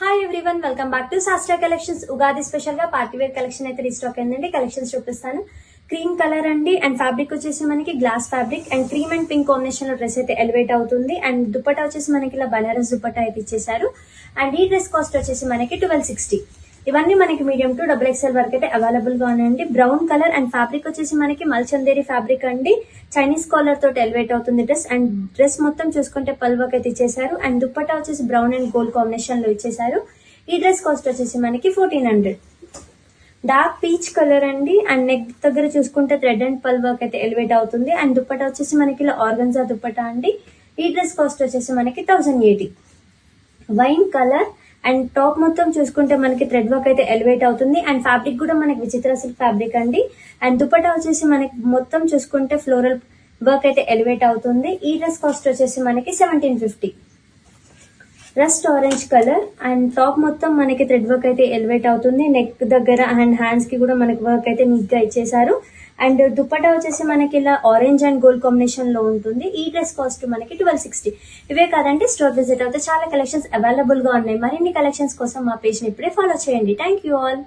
Hi everyone, welcome back to శాస్త్ర collections. Ugadi special గా party wear collection అయితే restock అయిందండి. కలెక్షన్స్ చూపిస్తాను. క్రీమ్ కలర్ అండి అండ్ ఫ్యాబ్రిక్ వచ్చేసి మనకి glass fabric and cream and pink combination లో డ్రెస్ అయితే ఎలివేట్ అవుతుంది. అండ్ దుపట్టా వచ్చేసి మనకి ఇలా బనారస్ దుపట్టా అయితే ఇచ్చేసారు. అండ్ ఈ డ్రెస్ కాస్ట్ వచ్చేసి మనకి 1260. ఇవన్నీ మనకి మీడియం టు XXL వరకు అయితే అవైలబుల్ గా ఉన్నాయండి. బ్రౌన్ కలర్ అండ్ ఫ్యాబ్రిక్ వచ్చేసి మనకి మల్చందేరి ఫ్యాబ్రిక్ అండి. చైనీస్ కాలర్ తోటి ఎలివేట్ అవుతుంది డ్రెస్. అండ్ డ్రెస్ మొత్తం చూసుకుంటే పల్ వర్క్ అయితే ఇచ్చేసారు. అండ్ దుపట్టా వచ్చేసి బ్రౌన్ అండ్ గోల్డ్ కాంబినేషన్ లో ఇచ్చేసారు. ఈ డ్రెస్ కాస్ట్ వచ్చేసి మనకి 1400. డార్క్ పీచ్ కలర్ అండి. అండ్ నెక్ దగ్గర చూసుకుంటే థ్రెడ్ అండ్ పల్ వర్క్ అయితే ఎలివేట్ అవుతుంది. అండ్ దుపట్టా వచ్చేసి మనకి ఇలా ఆర్గన్జా దుపట్టా అండి. ఈ డ్రెస్ కాస్ట్ వచ్చేసి మనకి 1080. వైన్ కలర్ అండ్ టాప్ మొత్తం చూసుకుంటే మనకి థ్రెడ్ వర్క్ అయితే ఎలివేట్ అవుతుంది. అండ్ ఫ్యాబ్రిక్ కూడా మనకి విచిత్ర సిల్క్ ఫ్యాబ్రిక్ అండి. అండ్ దుపట్టా వచ్చేసి మనకి మొత్తం చూసుకుంటే ఫ్లోరల్ వర్క్ అయితే ఎలివేట్ అవుతుంది. ఈ డ్రెస్ కాస్ట్ వచ్చేసి మనకి 1750. Rust orange colour and top మొత్తం మనకి థ్రెడ్ వర్క్ అయితే ఎలివేట్ అవుతుంది. నెక్ దగ్గర అండ్ హ్యాండ్స్ కి కూడా మనకి వర్క్ అయితే నీట్ గా ఇచ్చేసారు. అండ్ దుపట్టా వచ్చేసి మనకి ఇలా ఆరెంజ్ అండ్ గోల్డ్ కాంబినేషన్ లో ఉంటుంది. ఈ డ్రెస్ కాస్ట్ మనకి 1260. ఇవే కాదండి, స్టోర్ విజిట్ అయితే చాలా కలెక్షన్స్ అవైలబుల్ గా ఉన్నాయి. మరిన్ని కలెక్షన్స్ కోసం మా పేజ్ ని ఇప్పుడే ఫాలో చేయండి. Thank you all.